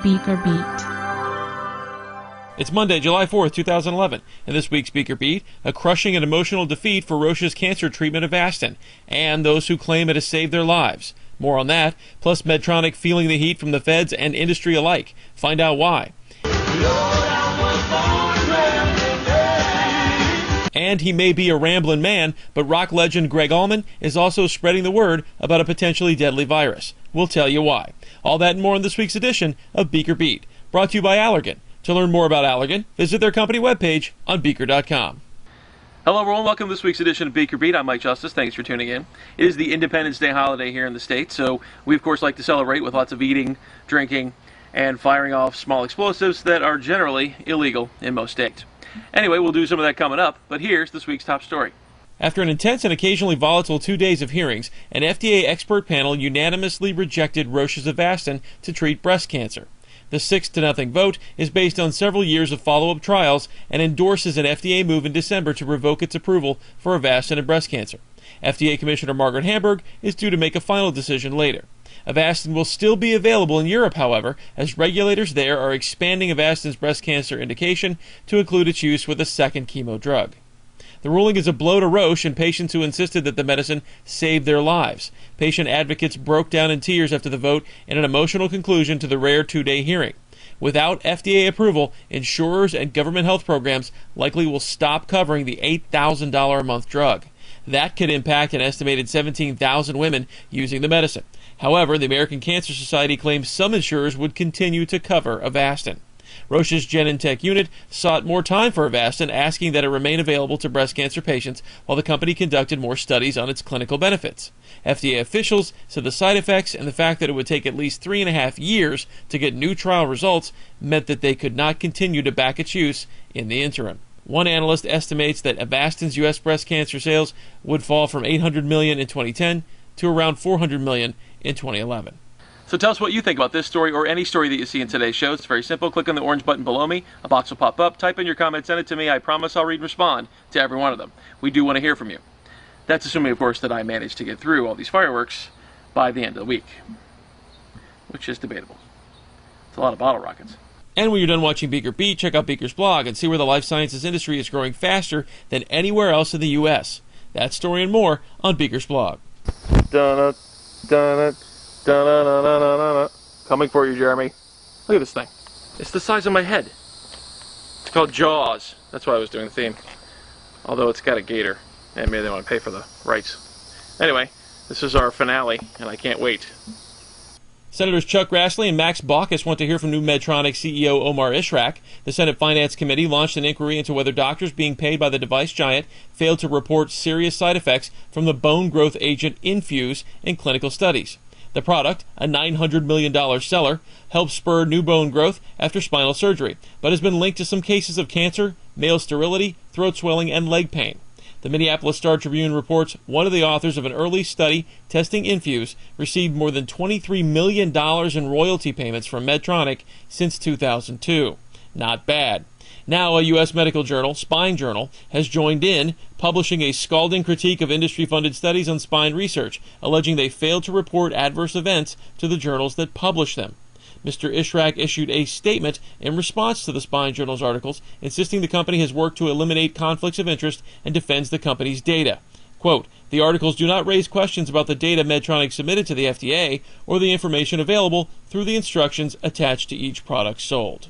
BeakerBeat. It's Monday, July 4th, 2011, and this week's BeakerBeat, a crushing and emotional defeat for Roche's cancer treatment Avastin, and those who claim it has saved their lives. More on that, plus Medtronic feeling the heat from the feds and industry alike. Find out why. And he may be a rambling man, but rock legend Greg Allman is also spreading the word about a potentially deadly virus. We'll tell you why. All that and more in this week's edition of BeakerBeat, brought to you by Allergan. To learn more about Allergan, visit their company webpage on Beaker.com. Hello everyone, welcome to this week's edition of BeakerBeat. I'm Mike Justice, thanks for tuning in. It is the Independence Day holiday here in the States, so we of course like to celebrate with lots of eating, drinking, and firing off small explosives that are generally illegal in most states. Anyway, we'll do some of that coming up, but here's this week's top story. After an intense and occasionally volatile 2 days of hearings, an FDA expert panel unanimously rejected Roche's Avastin to treat breast cancer. The 6-0 vote is based on several years of follow-up trials and endorses an FDA move in December to revoke its approval for Avastin and breast cancer. FDA Commissioner Margaret Hamburg is due to make a final decision later. Avastin will still be available in Europe, however, as regulators there are expanding Avastin's breast cancer indication to include its use with a second chemo drug. The ruling is a blow to Roche and patients who insisted that the medicine saved their lives. Patient advocates broke down in tears after the vote in an emotional conclusion to the rare 2-day hearing. Without FDA approval, insurers and government health programs likely will stop covering the $8,000 a month drug. That could impact an estimated 17,000 women using the medicine. However, the American Cancer Society claims some insurers would continue to cover Avastin. Roche's Genentech unit sought more time for Avastin, asking that it remain available to breast cancer patients while the company conducted more studies on its clinical benefits. FDA officials said the side effects and the fact that it would take at least 3.5 years to get new trial results meant that they could not continue to back its use in the interim. One analyst estimates that Avastin's U.S. breast cancer sales would fall from $800 million in 2010 to around $400 million in 2011. So tell us what you think about this story or any story that you see in today's show. It's very simple. Click on the orange button below me. A box will pop up. Type in your comment. Send it to me. I promise I'll read and respond to every one of them. We do want to hear from you. That's assuming, of course, that I manage to get through all these fireworks by the end of the week, which is debatable. It's a lot of bottle rockets. And when you're done watching BeakerBeat, check out Beaker's blog and see where the life sciences industry is growing faster than anywhere else in the U.S. That story and more on Beaker's blog. Dun-dun, dun-dun. Da-na-na-na-na-na. Coming for you, Jeremy. Look at this thing. It's the size of my head. It's called Jaws. That's why I was doing the theme. Although it's got a gator. And maybe they want to pay for the rights. Anyway, this is our finale, and I can't wait. Senators Chuck Grassley and Max Baucus want to hear from new Medtronic CEO Omar Ishrak. The Senate Finance Committee launched an inquiry into whether doctors being paid by the device giant failed to report serious side effects from the bone growth agent Infuse in clinical studies. The product, a $900 million seller, helps spur new bone growth after spinal surgery, but has been linked to some cases of cancer, male sterility, throat swelling, and leg pain. The Minneapolis Star-Tribune reports one of the authors of an early study testing Infuse received more than $23 million in royalty payments from Medtronic since 2002. Not bad. Now, a U.S. medical journal, Spine Journal, has joined in, publishing a scalding critique of industry-funded studies on spine research, alleging they failed to report adverse events to the journals that publish them. Mr. Ishrak issued a statement in response to the Spine Journal's articles, insisting the company has worked to eliminate conflicts of interest and defends the company's data. Quote, the articles do not raise questions about the data Medtronic submitted to the FDA or the information available through the instructions attached to each product sold.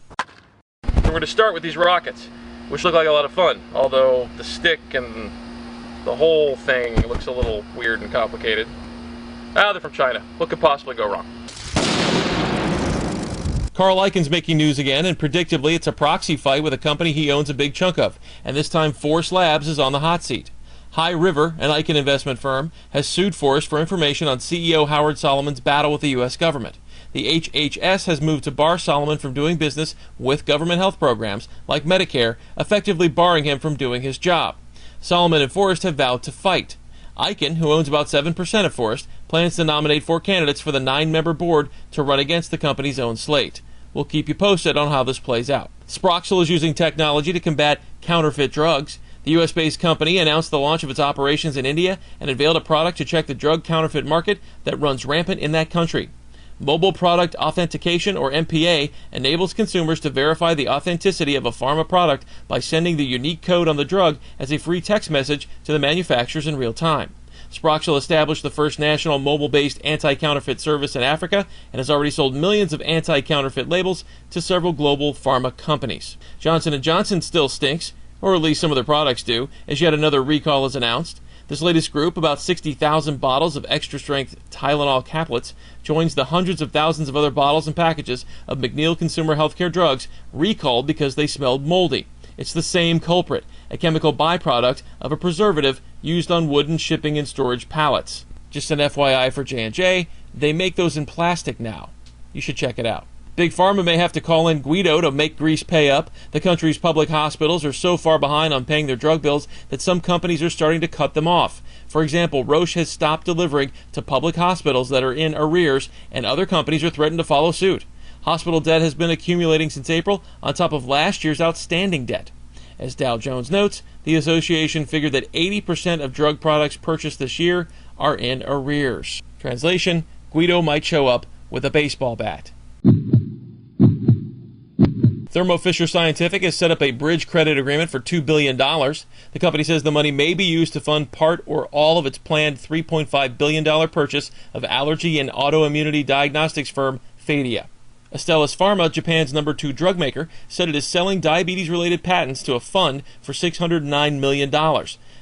We're going to start with these rockets, which look like a lot of fun, although the stick and the whole thing looks a little weird and complicated. They're from China. What could possibly go wrong? Carl Icahn's making news again, and predictably it's a proxy fight with a company he owns a big chunk of, and this time Forest Labs is on the hot seat. High River, an Icahn investment firm, has sued Forest for information on CEO Howard Solomon's battle with the U.S. government. The HHS has moved to bar Solomon from doing business with government health programs like Medicare, effectively barring him from doing his job. Solomon and Forest have vowed to fight. Icahn, who owns about 7% of Forest, plans to nominate 4 candidates for the 9-member board to run against the company's own slate. We'll keep you posted on how this plays out. Sproxel is using technology to combat counterfeit drugs. The U.S.-based company announced the launch of its operations in India and unveiled a product to check the drug counterfeit market that runs rampant in that country. Mobile Product Authentication, or MPA, enables consumers to verify the authenticity of a pharma product by sending the unique code on the drug as a free text message to the manufacturers in real time. Sproxel established the first national mobile-based anti-counterfeit service in Africa and has already sold millions of anti-counterfeit labels to several global pharma companies. Johnson & Johnson still stinks, or at least some of their products do, as yet another recall is announced. This latest group, about 60,000 bottles of extra-strength Tylenol caplets, joins the hundreds of thousands of other bottles and packages of McNeil Consumer Healthcare drugs recalled because they smelled moldy. It's the same culprit, a chemical byproduct of a preservative used on wooden shipping and storage pallets. Just an FYI for J&J, they make those in plastic now. You should check it out. Big Pharma may have to call in Guido to make Greece pay up. The country's public hospitals are so far behind on paying their drug bills that some companies are starting to cut them off. For example, Roche has stopped delivering to public hospitals that are in arrears, and other companies are threatened to follow suit. Hospital debt has been accumulating since April, on top of last year's outstanding debt. As Dow Jones notes, the association figured that 80% of drug products purchased this year are in arrears. Translation: Guido might show up with a baseball bat. Thermo Fisher Scientific has set up a bridge credit agreement for $2 billion. The company says the money may be used to fund part or all of its planned $3.5 billion purchase of allergy and autoimmunity diagnostics firm Phadia. Astellas Pharma, Japan's number 2 drug maker, said it is selling diabetes-related patents to a fund for $609 million.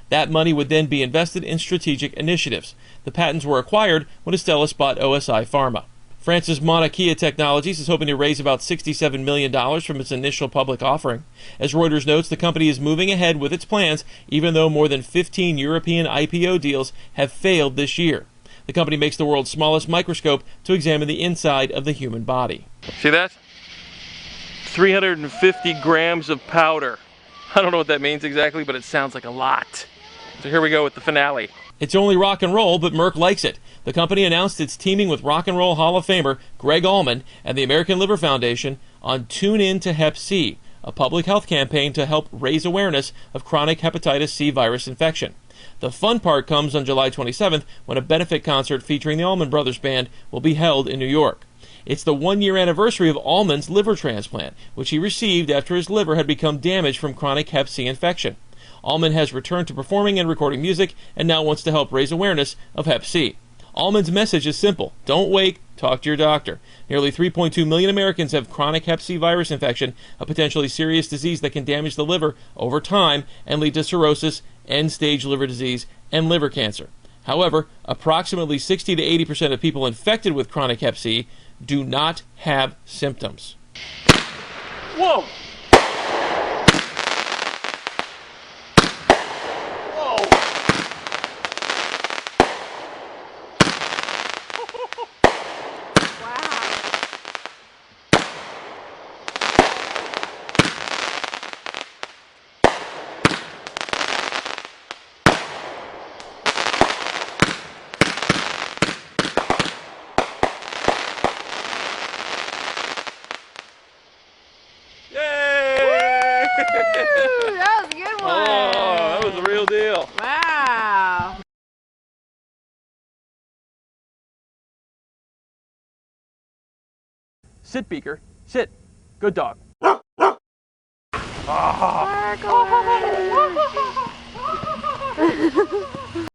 That money would then be invested in strategic initiatives. The patents were acquired when Astellas bought OSI Pharma. France's Mauna Kea Technologies is hoping to raise about $67 million from its initial public offering. As Reuters notes, the company is moving ahead with its plans, even though more than 15 European IPO deals have failed this year. The company makes the world's smallest microscope to examine the inside of the human body. See that? 350 grams of powder. I don't know what that means exactly, but it sounds like a lot. So here we go with the finale. It's only rock and roll, but Merck likes it. The company announced it's teaming with Rock and Roll Hall of Famer Greg Allman and the American Liver Foundation on Tune In to Hep C, a public health campaign to help raise awareness of chronic hepatitis C virus infection. The fun part comes on July 27th when a benefit concert featuring the Allman Brothers Band will be held in New York. It's the one-year anniversary of Allman's liver transplant, which he received after his liver had become damaged from chronic hep C infection. Allman has returned to performing and recording music and now wants to help raise awareness of hep C. Allman's message is simple: don't wait, talk to your doctor. Nearly 3.2 million Americans have chronic hep C virus infection, a potentially serious disease that can damage the liver over time and lead to cirrhosis, end-stage liver disease, and liver cancer. However, approximately 60 to 80% of people infected with chronic hep C do not have symptoms. Whoa! That was a good one. Oh, that was the real deal. Wow. Sit, Beaker. Sit. Good dog. Sparkle.